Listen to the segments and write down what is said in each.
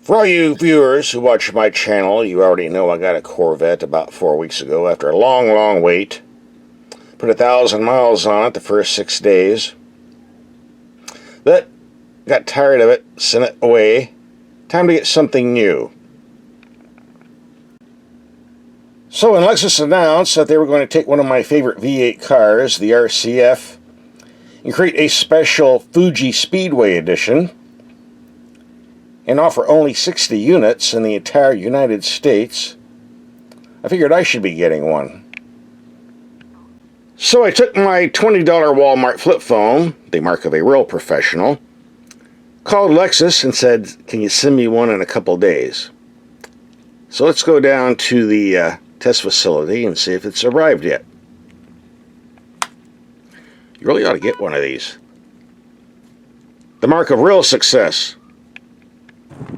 For all you viewers who watch my channel, you already know I got a Corvette about 4 weeks ago after a long wait. Put 1,000 miles on it the first 6 days. But got tired of it, sent it away. Time to get something new. So when Lexus announced that they were going to take one of my favorite V8 cars, the RCF, and create a special Fuji Speedway edition, and offer only 60 units in the entire United States, I figured I should be getting one. So I took my $20 Walmart flip phone, the mark of a real professional, called Lexus and said, can you send me one in a couple days? So let's go down to the test facility and see if it's arrived yet. You really ought to get one of these. The mark of real success.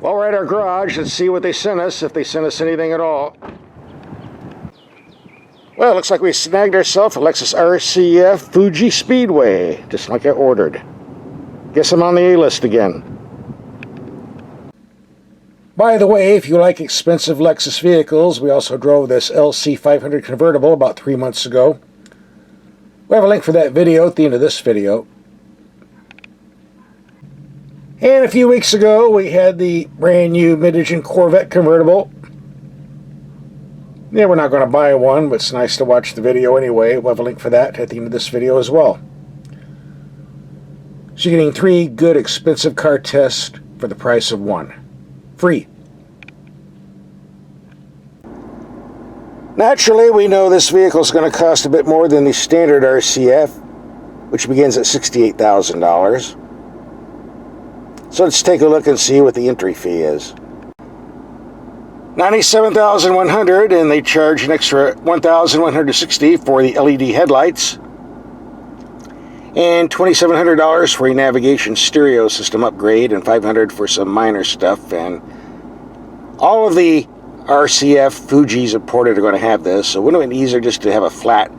Well, we're at our garage. Let's see what they sent us, if they sent us anything at all. Well, it looks like we snagged ourselves a Lexus RCF Fuji Speedway, just like I ordered. Guess I'm on the A-list again. By the way, if you like expensive Lexus vehicles, we also drove this LC500 convertible about 3 months ago. We have a link for that video at the end of this video. And a few weeks ago, we had the brand new mid-engine Corvette convertible. Yeah, we're not going to buy one, but it's nice to watch the video anyway. We'll have a link for that at the end of this video as well. So you're getting 3 good expensive car tests for the price of 1. Free. Naturally, we know this vehicle is going to cost a bit more than the standard RCF, which begins at $68,000. So let's take a look and see what the entry fee is. $97,100, and they charge an extra $1,160 for the LED headlights, and $2,700 for a navigation stereo system upgrade, and $500 for some minor stuff. And all of the RCF Fujis imported are going to have this, so wouldn't it be easier just to have a flat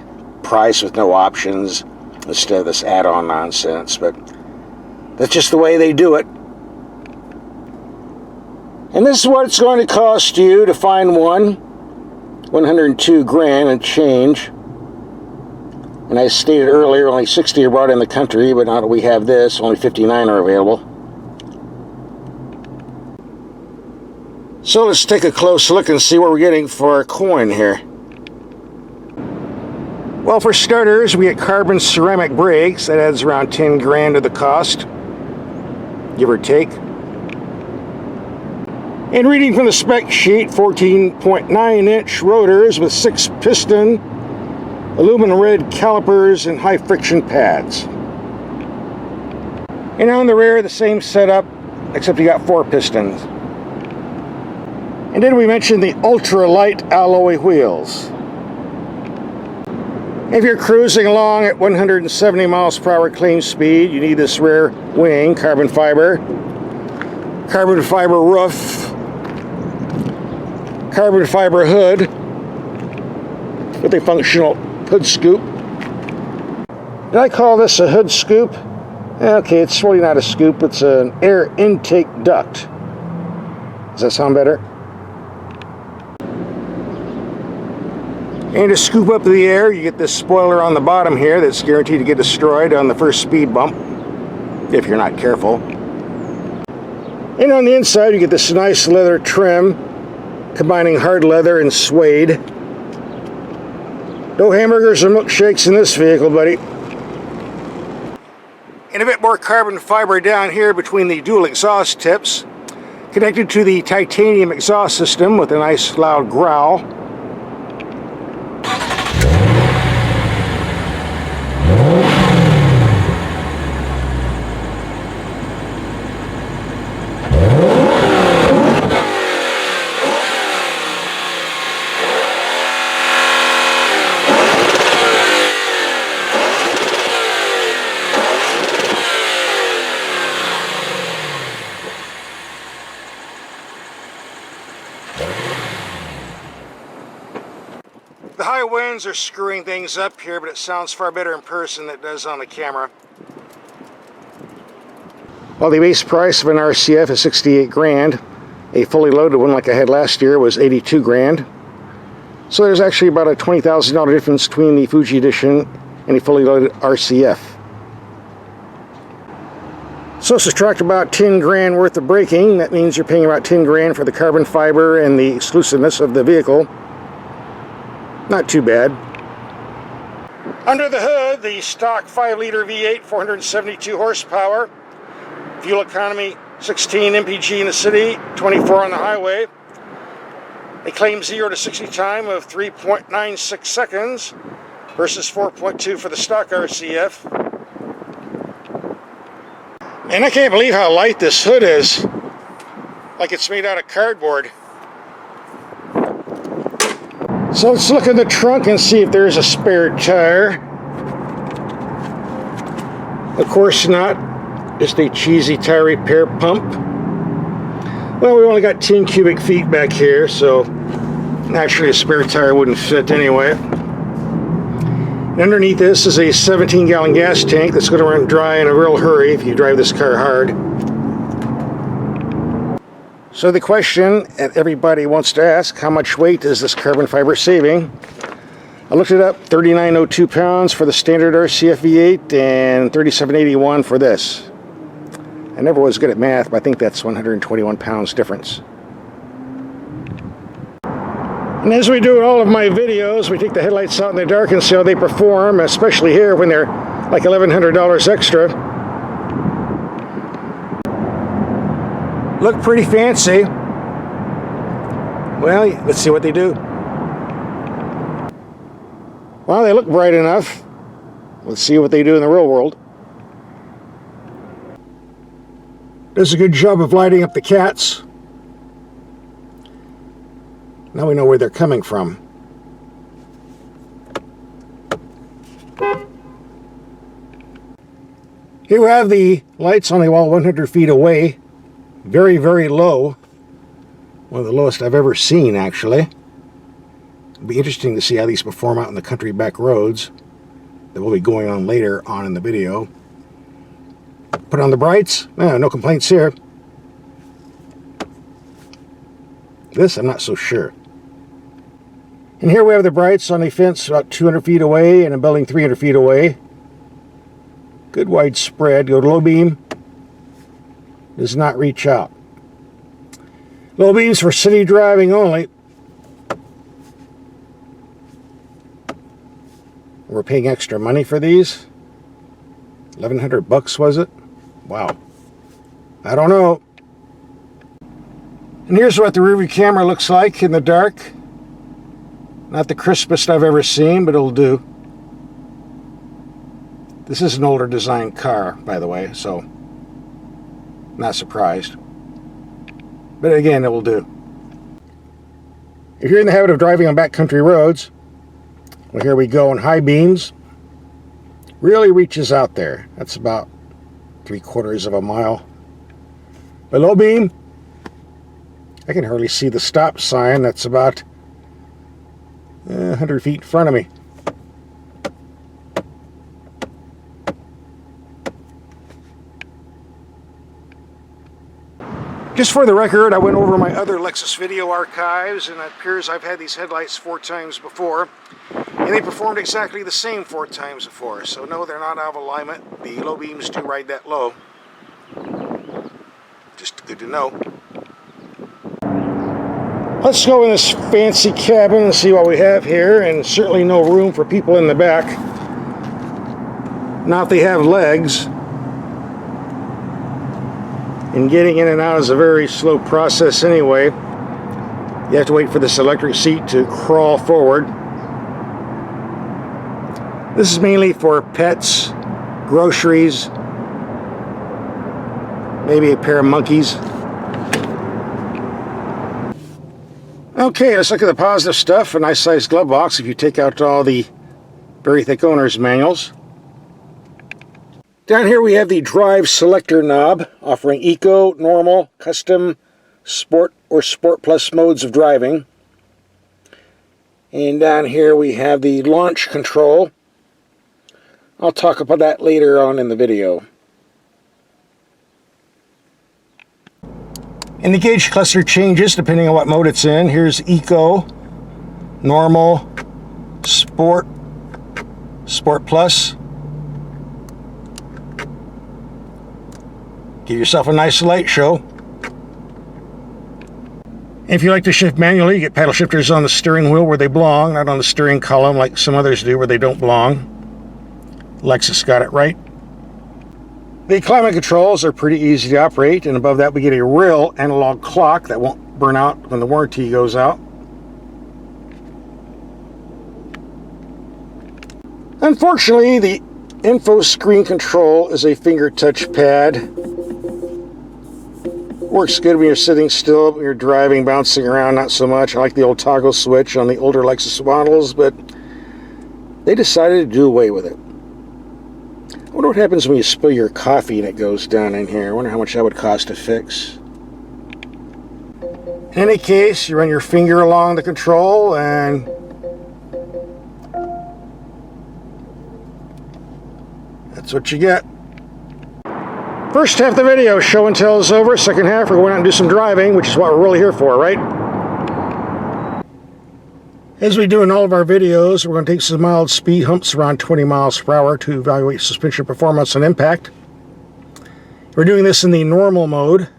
price with no options instead of this add-on nonsense? But that's just the way they do it. And this is what it's going to cost you to find one. $102,000 and change. And I stated earlier, only 60 are brought in the country, but now that we have this, only 59 are available. So let's take a close look and see what we're getting for our coin here. Well, for starters, we get carbon ceramic brakes. That adds around $10,000 to the cost, give or take. And reading from the spec sheet, 14.9-inch rotors with 6-piston aluminum red calipers and high friction pads. And on the rear, the same setup, except you got 4 pistons. And then we mentioned the ultra-light alloy wheels. If you're cruising along at 170 miles per hour clean speed, you need this rear wing, carbon fiber roof, carbon fiber hood with a functional hood scoop. Did I call this a hood scoop? Okay, it's really not a scoop, it's an air intake duct. Does that sound better? And to scoop up the air, you get this spoiler on the bottom here that's guaranteed to get destroyed on the first speed bump, if you're not careful. And on the inside, you get this nice leather trim, combining hard leather and suede. No hamburgers or milkshakes in this vehicle, buddy. And a bit more carbon fiber down here between the dual exhaust tips, connected to the titanium exhaust system with a nice loud growl. The high winds are screwing things up here, but it sounds far better in person than it does on the camera. Well, the base price of an RCF is $68,000. A fully loaded one like I had last year was 82 grand. So there's actually about a $20,000 difference between the Fuji edition and a fully loaded RCF. So subtract about 10 grand worth of braking. That means you're paying about 10 grand for the carbon fiber and the exclusiveness of the vehicle. Not too bad. Under the hood, the stock 5-liter V8, 472 horsepower. Fuel economy 16 mpg in the city, 24 on the highway. They claim 0 to 60 time of 3.96 seconds versus 4.2 for the stock RCF. And I can't believe how light this hood is. Like it's made out of cardboard. So let's look in the trunk and see if there's a spare tire. Of course not. Just a cheesy tire repair pump. Well, we only got 10 cubic feet back here, so naturally a spare tire wouldn't fit anyway. And underneath this is a 17-gallon gas tank that's going to run dry in a real hurry if you drive this car hard. So the question that everybody wants to ask, how much weight is this carbon fiber saving? I looked it up, 3902 pounds for the standard RCF V8 and 3781 for this. I never was good at math, but I think that's 121 pounds difference. And as we do in all of my videos, we take the headlights out in the dark and see how they perform, especially here when they're like $1,100 extra. Look pretty fancy. Well, let's see what they do. Well, they look bright enough. Let's see what they do in the real world. Does a good job of lighting up the cats. Now we know where they're coming from. Here we have the lights on the wall 100 feet away. Very, very low. One of the lowest I've ever seen, actually. It'll be interesting to see how these perform out in the country back roads that will be going on later on in the video. Put on the brights. No complaints here. This, I'm not so sure. And here we have the brights on a fence about 200 feet away and a building 300 feet away. Good wide spread. Go to low beam. Does not reach out. Low beams for city driving only. We're paying extra money for these. 1,100 bucks, was it? Wow. I don't know. And here's what the rearview camera looks like in the dark. Not the crispest I've ever seen, but it'll do. This is an older design car, by the way, so not surprised. But again, it will do. If you're in the habit of driving on backcountry roads, well, here we go on high beams. Really reaches out there. That's about 3/4 of a mile. But low beam, I can hardly see the stop sign. That's about 100 feet in front of me. Just for the record, I went over my other Lexus video archives, and it appears I've had these headlights 4 times before, and they performed exactly the same 4 times before. So no, they're not out of alignment. The low beams do ride that low. Just good to know. Let's go in this fancy cabin and see what we have here, and certainly no room for people in the back. Not if they have legs. And getting in and out is a very slow process anyway. You have to wait for this electric seat to crawl forward. This is mainly for pets, groceries, maybe a pair of monkeys. Okay, let's look at the positive stuff. A nice sized glove box if you take out all the very thick owner's manuals. Down here we have the drive selector knob, offering eco, normal, custom, sport, or sport plus modes of driving. And down here we have the launch control. I'll talk about that later on in the video. And the gauge cluster changes depending on what mode it's in. Here's Eco, Normal, Sport, Sport Plus. Give yourself a nice light show. If you like to shift manually, you get paddle shifters on the steering wheel where they belong, not on the steering column like some others do where they don't belong. Lexus got it right. The climate controls are pretty easy to operate, and above that we get a real analog clock that won't burn out when the warranty goes out. Unfortunately, the info screen control is a finger touch pad. Works good when you're sitting still, when you're driving, bouncing around, not so much. I like the old toggle switch on the older Lexus models, but they decided to do away with it. I wonder what happens when you spill your coffee and it goes down in here. I wonder how much that would cost to fix. In any case, you run your finger along the control and that's what you get. First half of the video, show and tell is over. Second half, we're going out and do some driving, which is what we're really here for, right? As we do in all of our videos, we're going to take some mild speed humps around 20 miles per hour to evaluate suspension performance and impact. We're doing this in the normal mode,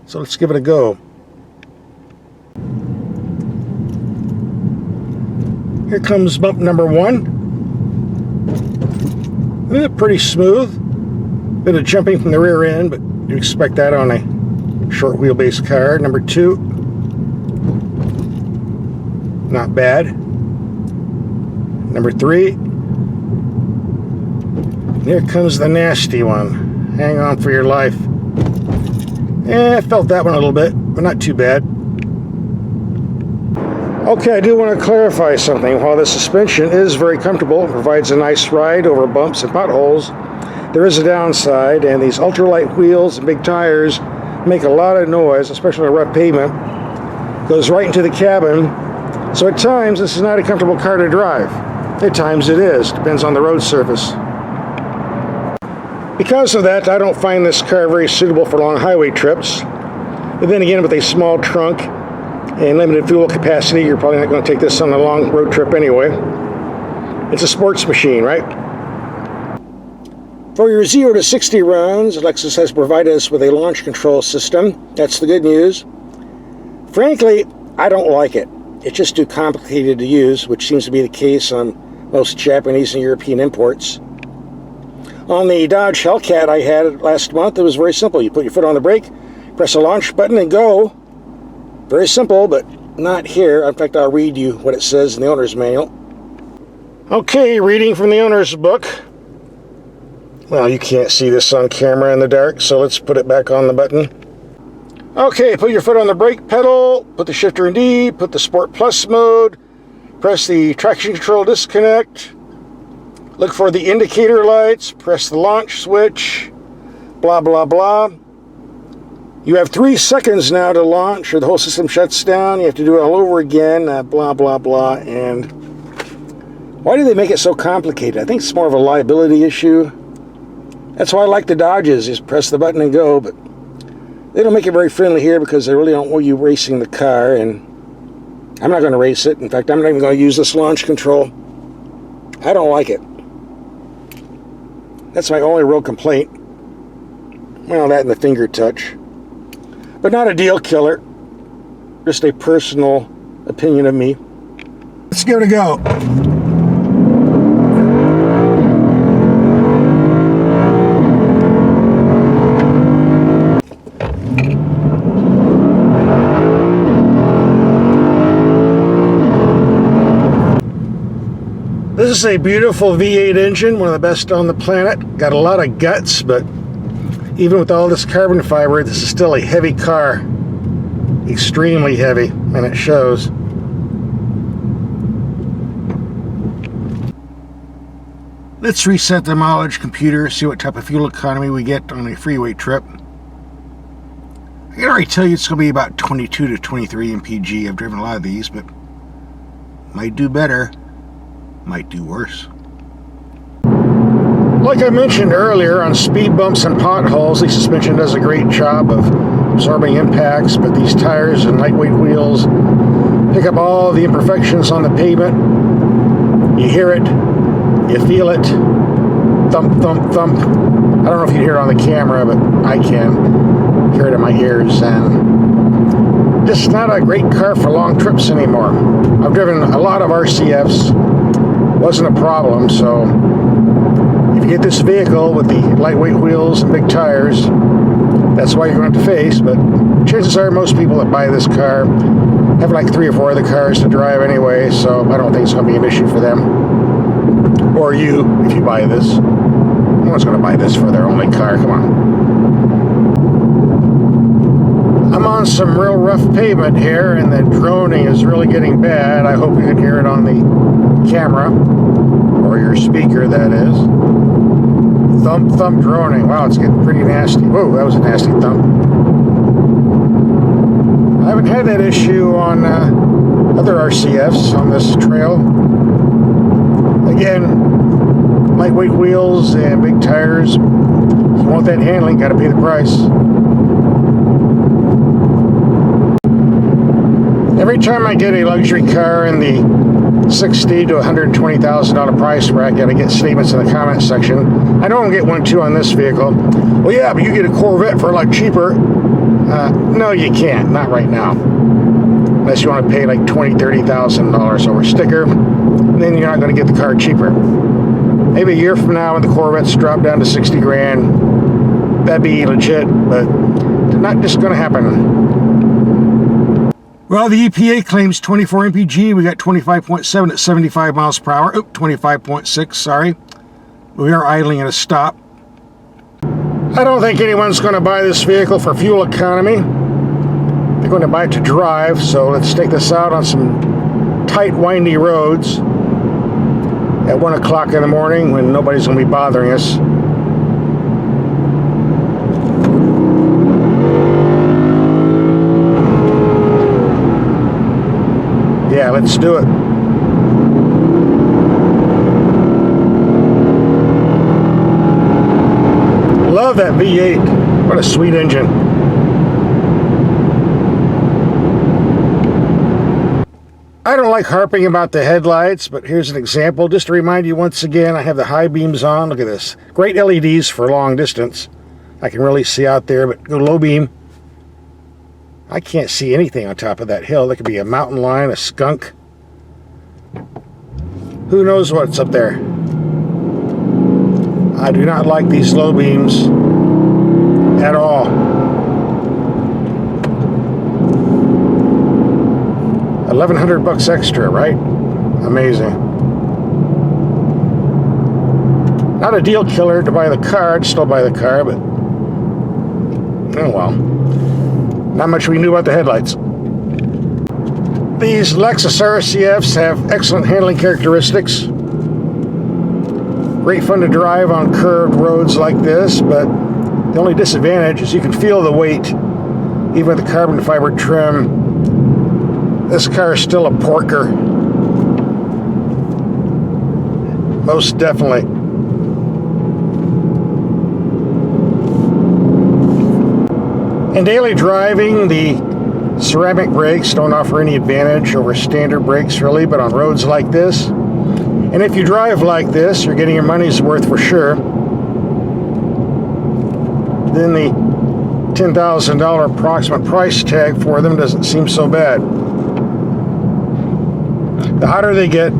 so let's give it a go. Here comes bump number 1. Pretty smooth. Bit of jumping from the rear end, but you expect that on a short wheelbase car. Number 2. Not bad. Number 3. Here comes the nasty one. Hang on for your life. I felt that one a little bit, but not too bad. Okay, I do want to clarify something. While the suspension is very comfortable and provides a nice ride over bumps and potholes, there is a downside, and these ultralight wheels and big tires make a lot of noise, especially on a rough pavement. Goes right into the cabin, so at times this is not a comfortable car to drive. At times it is, depends on the road surface. Because of that, I don't find this car very suitable for long highway trips. But then again, with a small trunk and limited fuel capacity, you're probably not going to take this on a long road trip anyway. It's a sports machine, right? For your 0 to 60 runs, Lexus has provided us with a launch control system. That's the good news. Frankly, I don't like it. It's just too complicated to use, which seems to be the case on most Japanese and European imports. On the Dodge Hellcat I had last month, it was very simple. You put your foot on the brake, press the launch button, and go. Very simple, but not here. In fact, I'll read you what it says in the owner's manual. Okay, reading from the owner's book. Well, you can't see this on camera in the dark, so let's put it back on the button. Okay, put your foot on the brake pedal, put the shifter in D, put the Sport Plus mode, press the traction control disconnect, look for the indicator lights, press the launch switch, blah, blah, blah. You have 3 seconds now to launch or the whole system shuts down. You have to do it all over again, blah, blah, blah. And why do they make it so complicated? I think it's more of a liability issue. That's why I like the Dodges, is press the button and go, but they don't make it very friendly here because they really don't want you racing the car, and I'm not going to race it. In fact, I'm not even going to use this launch control. I don't like it. That's my only real complaint. Well, that and the finger touch. But not a deal killer. Just a personal opinion of me. Let's give it a go. This is a beautiful V8 engine, one of the best on the planet. Got a lot of guts, but even with all this carbon fiber, this is still a heavy car. Extremely heavy, and it shows. Let's reset the mileage computer, see what type of fuel economy we get on a freeway trip. I can already tell you it's going to be about 22 to 23 mpg. I've driven a lot of these, but might do better, might do worse. Like I mentioned earlier, on speed bumps and potholes, the suspension does a great job of absorbing impacts, but these tires and lightweight wheels pick up all the imperfections on the pavement. You hear it, you feel it, thump, thump, thump. I don't know if you hear it on the camera, but I can hear it in my ears, and just not a great car for long trips anymore. I've driven a lot of RCFs, wasn't a problem, so if you get this vehicle with the lightweight wheels and big tires, that's why you're going to have to face. But chances are most people that buy this car have like 3 or 4 other cars to drive anyway, so I don't think it's going to be an issue for them. Or you, if you buy this. No one's going to buy this for their only car, come on. I'm on some real rough pavement here, and the droning is really getting bad. I hope you can hear it on the camera, or your speaker, that is. Thump, thump droning. Wow, it's getting pretty nasty. Whoa, that was a nasty thump. I haven't had that issue on other RCFs on this trail. Again, lightweight wheels and big tires. If you want that handling, got to pay the price. Every time I get a luxury car in the $60,000 to $120,000 price bracket, I get statements in the comment section. I don't get one too on this vehicle. Well, yeah, but you get a Corvette for a lot cheaper. No, you can't. Not right now. Unless you want to pay like $20,000, $30,000 over sticker, then you're not going to get the car cheaper. Maybe a year from now when the Corvettes drop down to 60 grand, that'd be legit, but not just going to happen. Well, the EPA claims 24 mpg. We got 25.7 at 75 miles per hour. Oh, 25.6, sorry. We are idling at a stop. I don't think anyone's going to buy this vehicle for fuel economy. They're going to buy it to drive, so let's take this out on some tight, windy roads at 1 o'clock in the morning when nobody's going to be bothering us. Yeah, let's do it. Love that V8. What a sweet engine. I don't like harping about the headlights, but here's an example. Just to remind you once again, I have the high beams on. Look at this. Great LEDs for long distance. I can really see out there, but go low beam. I can't see anything on top of that hill. There could be a mountain lion, a skunk. Who knows what's up there? I do not like these low beams at all. $1,100 extra, right? Amazing. Not a deal killer to buy the car. I'd still buy the car, but oh well. Not much we knew about the headlights. These Lexus RCFs have excellent handling characteristics. Great fun to drive on curved roads like this, but the only disadvantage is you can feel the weight. Even with the carbon fiber trim, this car is still a porker. Most definitely. In daily driving, the ceramic brakes don't offer any advantage over standard brakes really, but on roads like this, and if you drive like this, you're getting your money's worth for sure. Then the $10,000 approximate price tag for them doesn't seem so bad. The hotter they get,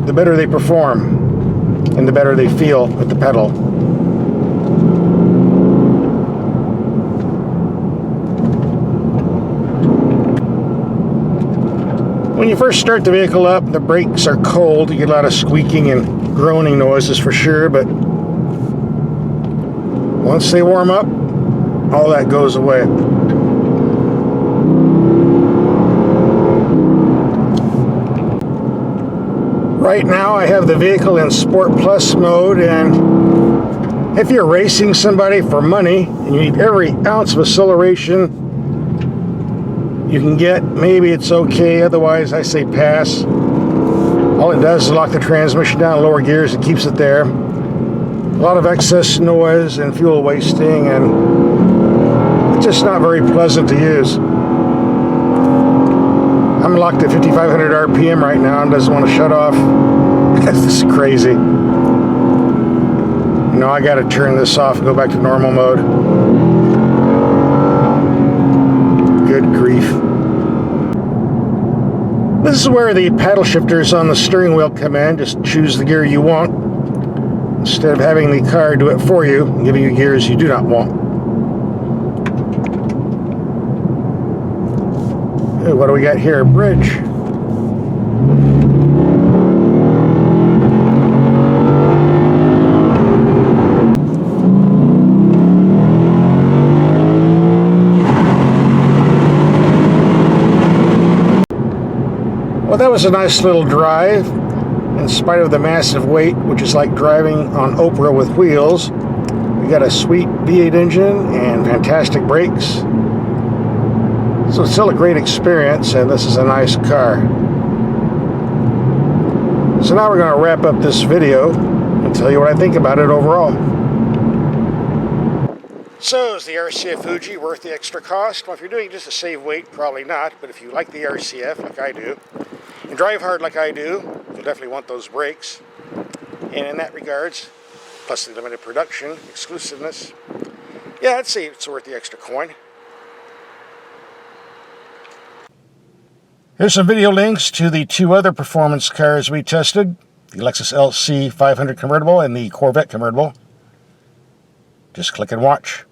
the better they perform, and the better they feel with the pedal. When you first start the vehicle up, the brakes are cold. You get a lot of squeaking and groaning noises for sure, but once they warm up, all that goes away. Right now I have the vehicle in Sport Plus mode, and if you're racing somebody for money and you need every ounce of acceleration you can get, maybe it's okay. Otherwise, I say pass. All it does is lock the transmission down in lower gears and keeps it there. A lot of excess noise and fuel wasting, and the It's just not very pleasant to use. I'm locked at 5,500 RPM right now and doesn't want to shut off. This is crazy. You know, I gotta turn this off and go back to normal mode. Good grief. This is where the paddle shifters on the steering wheel come in. Just choose the gear you want, instead of having the car do it for you and giving you gears you do not want. Hey, what do we got here? A bridge. Well, that was a nice little drive. In spite of the massive weight, which is like driving on Oprah with wheels, we got a sweet V8 engine and fantastic brakes. So it's still a great experience, and this is a nice car. So now we're going to wrap up this video and tell you what I think about it overall. So is the RCF Fuji worth the extra cost? Well, if you're doing it just to save weight, probably not. But if you like the RCF like I do, and drive hard like I do, you'll definitely want those brakes. And in that regards, plus the limited production, exclusiveness, yeah, I'd say it's worth the extra coin. Here's some video links to the two other performance cars we tested, the Lexus LC 500 convertible and the Corvette convertible. Just click and watch.